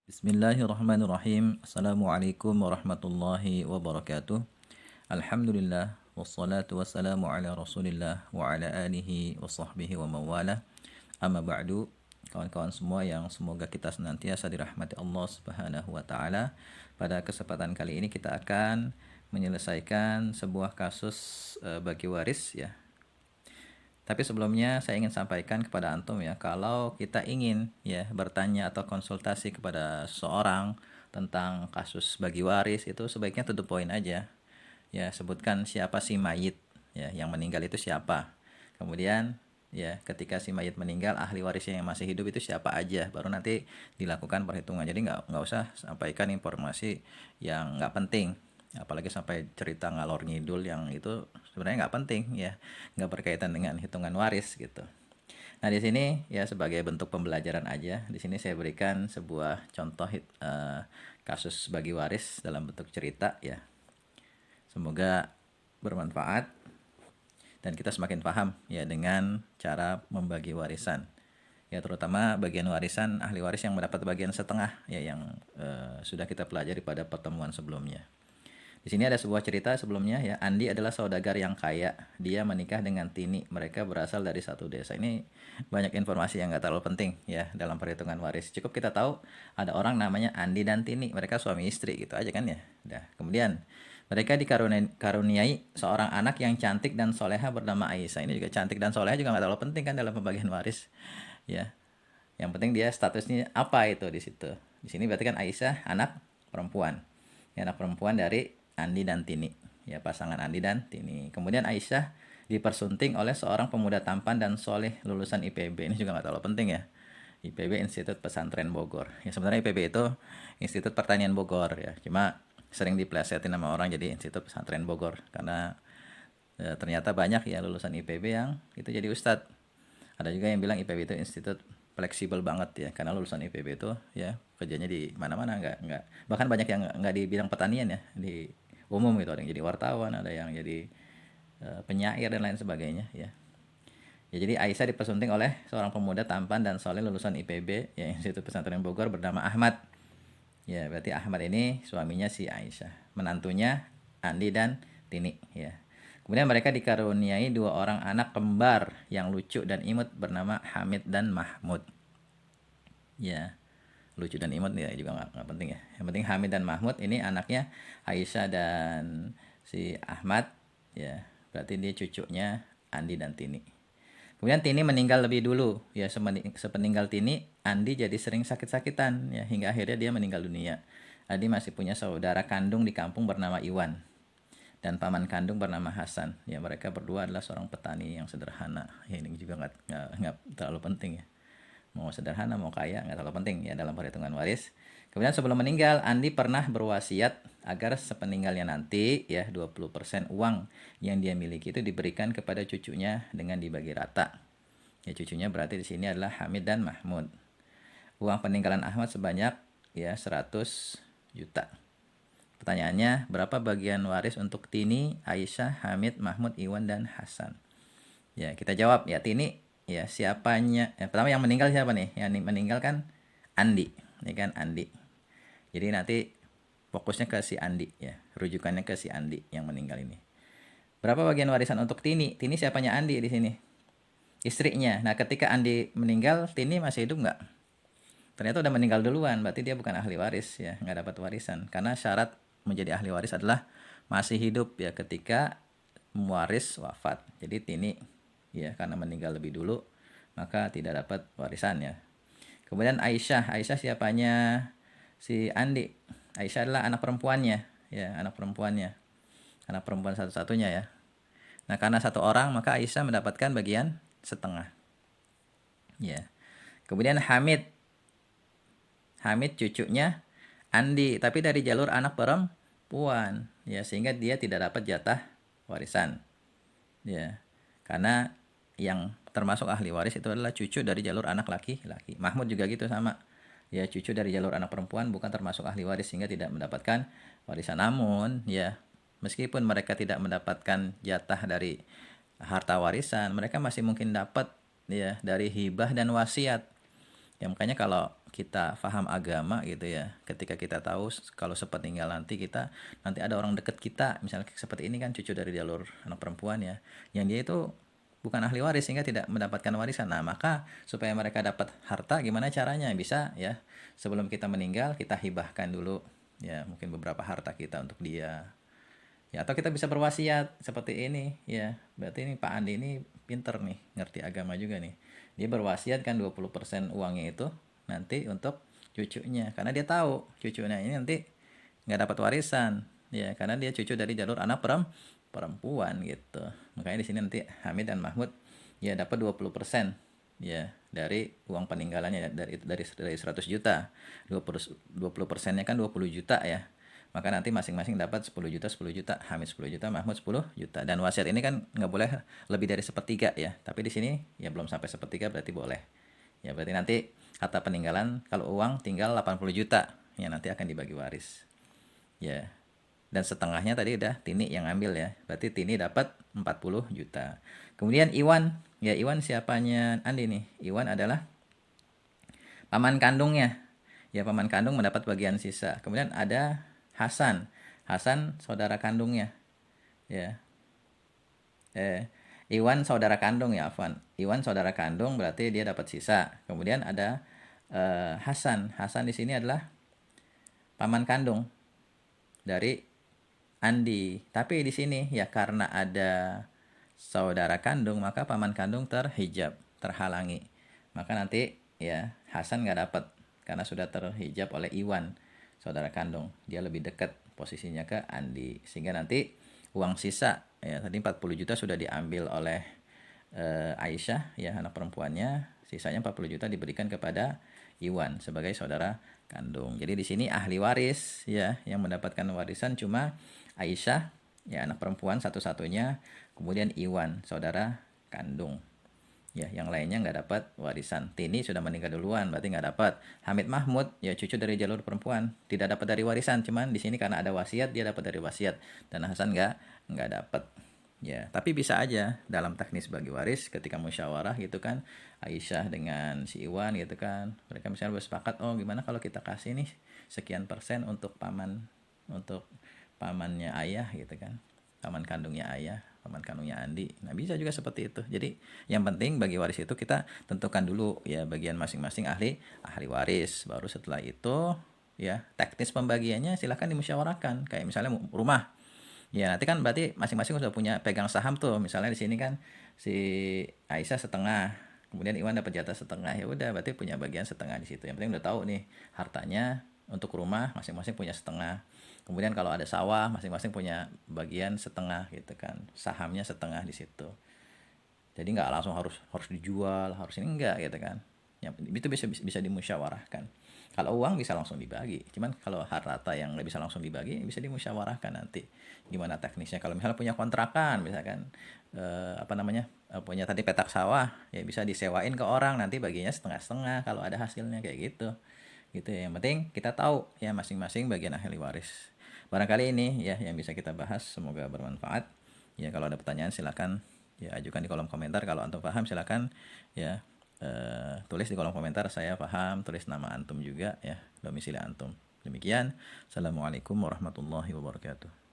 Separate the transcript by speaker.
Speaker 1: Bismillahirrahmanirrahim. Assalamualaikum warahmatullahi wabarakatuh. Alhamdulillah wassalatu wassalamu ala Rasulillah wa ala alihi wa sahbihi wa mawala. Amma ba'du. Kawan-kawan semua yang semoga kita senantiasa dirahmati Allah Subhanahu wa taala. Pada kesempatan kali ini kita akan menyelesaikan sebuah kasus bagi waris ya. Tapi sebelumnya saya ingin sampaikan kepada antum ya, kalau kita ingin ya bertanya atau konsultasi kepada seseorang tentang kasus bagi waris itu sebaiknya to the point aja. Ya, sebutkan siapa si mayit ya, yang meninggal itu siapa. Kemudian ya, ketika si mayit meninggal, ahli warisnya yang masih hidup itu siapa aja, baru nanti dilakukan perhitungan. Jadi nggak usah sampaikan informasi yang nggak penting, apalagi sampai cerita ngalor ngidul yang itu sebenarnya nggak penting ya, nggak berkaitan dengan hitungan waris gitu. Nah, di sini ya sebagai bentuk pembelajaran aja, di sini saya berikan sebuah contoh kasus bagi waris dalam bentuk cerita ya. Semoga bermanfaat dan kita semakin paham ya dengan cara membagi warisan. Ya, terutama bagian warisan ahli waris yang mendapat bagian setengah ya, yang sudah kita pelajari pada pertemuan sebelumnya. Di sini ada sebuah cerita sebelumnya ya. Andi adalah saudagar yang kaya. Dia menikah dengan Tini. Mereka berasal dari satu desa. Ini banyak informasi yang nggak terlalu penting ya dalam perhitungan waris. Cukup kita tahu ada orang namanya Andi dan Tini. Mereka suami istri gitu aja kan ya. Nah, kemudian mereka dikaruniai seorang anak yang cantik dan soleha bernama Aisyah. Ini juga cantik dan soleha juga nggak terlalu penting kan dalam pembagian waris ya. Yang penting dia statusnya apa itu di situ. Di sini berarti kan Aisyah anak perempuan. Ya, anak perempuan dari Andi dan Tini. Ya, pasangan Andi dan Tini. Kemudian Aisyah dipersunting oleh seorang pemuda tampan dan soleh lulusan IPB. Ini juga nggak terlalu penting ya. IPB Institut Pesantren Bogor. Ya, sebenarnya IPB itu Institut Pertanian Bogor ya. Cuma sering diplesetin nama orang jadi Institut Pesantren Bogor karena ternyata banyak ya lulusan IPB yang itu jadi ustadz. Ada juga yang bilang IPB itu institut fleksibel banget ya, karena lulusan IPB itu ya kerjanya di mana-mana, nggak bahkan banyak yang nggak di bidang pertanian ya, di umum gitu, ada yang jadi wartawan, ada yang jadi penyair dan lain sebagainya ya. Ya, jadi Aisyah dipersunting oleh seorang pemuda tampan dan soleh lulusan IPB ya, Institut Pesantren Bogor, bernama Ahmad. Ya, berarti Ahmad ini suaminya si Aisyah, menantunya Andi dan Tini ya. Kemudian mereka dikaruniai dua orang anak kembar yang lucu dan imut bernama Hamid dan Mahmud. Ya, lucu dan imut ya juga nggak penting ya. Yang penting Hamid dan Mahmud ini anaknya Aisyah dan si Ahmad ya. Berarti dia cucunya Andi dan Tini. Kemudian Tini meninggal lebih dulu ya, sepeninggal Tini Andi jadi sering sakit-sakitan ya, hingga akhirnya dia meninggal dunia. Andi masih punya saudara kandung di kampung bernama Iwan dan paman kandung bernama Hasan. Ya, mereka berdua adalah seorang petani yang sederhana. Ya, ini juga nggak terlalu penting ya. Mau sederhana mau kaya nggak terlalu penting ya dalam perhitungan waris. Kemudian sebelum meninggal, Andi pernah berwasiat agar sepeninggalnya nanti ya 20% uang yang dia miliki itu diberikan kepada cucunya dengan dibagi rata. Ya, cucunya berarti di sini adalah Hamid dan Mahmud. Uang peninggalan Ahmad sebanyak ya 100 juta. Pertanyaannya, berapa bagian waris untuk Tini, Aisyah, Hamid, Mahmud, Iwan, dan Hasan? Ya, kita jawab ya. Tini ya, siapanya? Ya, pertama yang meninggal siapa nih? Yang meninggal kan Andi, ya kan, Andi. Jadi nanti fokusnya ke si Andi ya, rujukannya ke si Andi yang meninggal ini. Berapa bagian warisan untuk Tini? Tini siapanya Andi di sini? Istrinya. Nah, ketika Andi meninggal, Tini masih hidup nggak? Ternyata udah meninggal duluan, berarti dia bukan ahli waris ya, nggak dapat warisan. Karena syarat menjadi ahli waris adalah masih hidup ya ketika mewaris wafat. Jadi Tini ya karena meninggal lebih dulu maka tidak dapat warisan ya. Kemudian Aisyah, Aisyah siapanya si Andi? Aisyah adalah anak perempuannya ya, anak perempuannya. Anak perempuan satu-satunya ya. Nah, karena satu orang maka Aisyah mendapatkan bagian setengah. Ya. Kemudian Hamid, Hamid cucunya Andi, tapi dari jalur anak perempuan, ya, sehingga dia tidak dapat jatah warisan, ya, karena yang termasuk ahli waris itu adalah cucu dari jalur anak laki-laki. Mahmud juga gitu sama, ya, cucu dari jalur anak perempuan bukan termasuk ahli waris sehingga tidak mendapatkan warisan. Namun, ya, meskipun mereka tidak mendapatkan jatah dari harta warisan, mereka masih mungkin dapat ya dari hibah dan wasiat. Ya makanya kalau kita paham agama gitu ya, ketika kita tahu kalau sepeninggal nanti kita nanti ada orang deket kita, misalnya seperti ini kan cucu dari jalur anak perempuan ya, yang dia itu bukan ahli waris sehingga tidak mendapatkan warisan. Nah, maka supaya mereka dapat harta gimana caranya? Bisa ya, sebelum kita meninggal kita hibahkan dulu ya mungkin beberapa harta kita untuk dia. Ya, atau kita bisa berwasiat seperti ini ya. Berarti ini Pak Andi ini pinter nih, ngerti agama juga nih. Dia berwasiat kan 20% uangnya itu nanti untuk cucunya. Karena dia tahu cucunya ini nanti nggak dapat warisan. Ya, karena dia cucu dari jalur anak perempuan gitu. Makanya di sini nanti Hamid dan Mahmud ya dapat 20% ya dari uang peninggalannya ya, dari 100 juta. 20%-nya kan 20 juta ya. Maka nanti masing-masing dapat 10 juta, 10 juta, Hamid 10 juta, Mahmud 10 juta. Dan wasiat ini kan nggak boleh lebih dari sepertiga ya. Tapi di sini ya belum sampai sepertiga berarti boleh. Ya berarti nanti harta peninggalan kalau uang tinggal 80 juta ya nanti akan dibagi waris. Ya. Dan setengahnya tadi udah Tini yang ambil ya. Berarti Tini dapat 40 juta. Kemudian Iwan, ya Iwan siapanya Andi nih. Iwan adalah paman kandungnya. Ya paman kandung mendapat bagian sisa. Kemudian ada Hasan. Hasan saudara kandungnya. Ya. Iwan saudara kandung ya, Afwan. Iwan saudara kandung berarti dia dapat sisa. Kemudian ada Hasan. Hasan di sini adalah paman kandung dari Andi. Tapi di sini ya karena ada saudara kandung maka paman kandung terhijab, terhalangi. Maka nanti ya Hasan nggak dapat karena sudah terhijab oleh Iwan, saudara kandung. Dia lebih dekat posisinya ke Andi. Sehingga nanti uang sisa ya tadi 40 juta sudah diambil oleh Aisyah ya anak perempuannya, sisanya 40 juta diberikan kepada Iwan sebagai saudara kandung. Jadi di sini ahli waris ya yang mendapatkan warisan cuma Aisyah ya anak perempuan satu-satunya, kemudian Iwan saudara kandung. Ya, yang lainnya nggak dapat warisan. Tini sudah meninggal duluan, berarti nggak dapat. Hamid Mahmud, ya cucu dari jalur perempuan, tidak dapat dari warisan. Cuman di sini karena ada wasiat, dia dapat dari wasiat. Dan Hasan nggak dapat. Ya, tapi bisa aja dalam teknis bagi waris ketika musyawarah gitu kan, Aisyah dengan si Iwan gitu kan, mereka misalnya bersepakat, oh gimana kalau kita kasih nih sekian persen untuk untuk pamannya ayah gitu kan, paman kandungnya ayah, paman kandungnya Andi. Nah bisa juga seperti itu. Jadi yang penting bagi waris itu kita tentukan dulu ya bagian masing-masing ahli waris. Baru setelah itu ya teknis pembagiannya silahkan dimusyawarahkan. Kayak misalnya rumah. Ya nanti kan berarti masing-masing sudah punya pegang saham tuh. Misalnya di sini kan si Aisyah setengah, kemudian Iwan dapat jatah setengah, ya udah berarti punya bagian setengah di situ. Yang penting udah tahu nih hartanya untuk rumah masing-masing punya setengah. Kemudian kalau ada sawah masing-masing punya bagian setengah gitu kan. Sahamnya setengah di situ. Jadi nggak langsung harus harus dijual, harus ini enggak gitu kan. Ya, itu bisa dimusyawarahkan. Kalau uang bisa langsung dibagi. Cuman kalau harta yang nggak bisa langsung dibagi bisa dimusyawarahkan nanti. Gimana teknisnya? Kalau misalnya punya kontrakan, misalkan punya tadi petak sawah, ya bisa disewain ke orang nanti baginya setengah-setengah kalau ada hasilnya kayak gitu. Gitu ya. Yang penting kita tahu ya masing-masing bagian ahli waris. Barangkali ini ya yang bisa kita bahas, semoga bermanfaat. Ya kalau ada pertanyaan silakan ya ajukan di kolom komentar. Kalau antum paham silakan ya tulis di kolom komentar saya paham, tulis nama antum juga ya, domisili antum. Demikian. Assalamualaikum warahmatullahi wabarakatuh.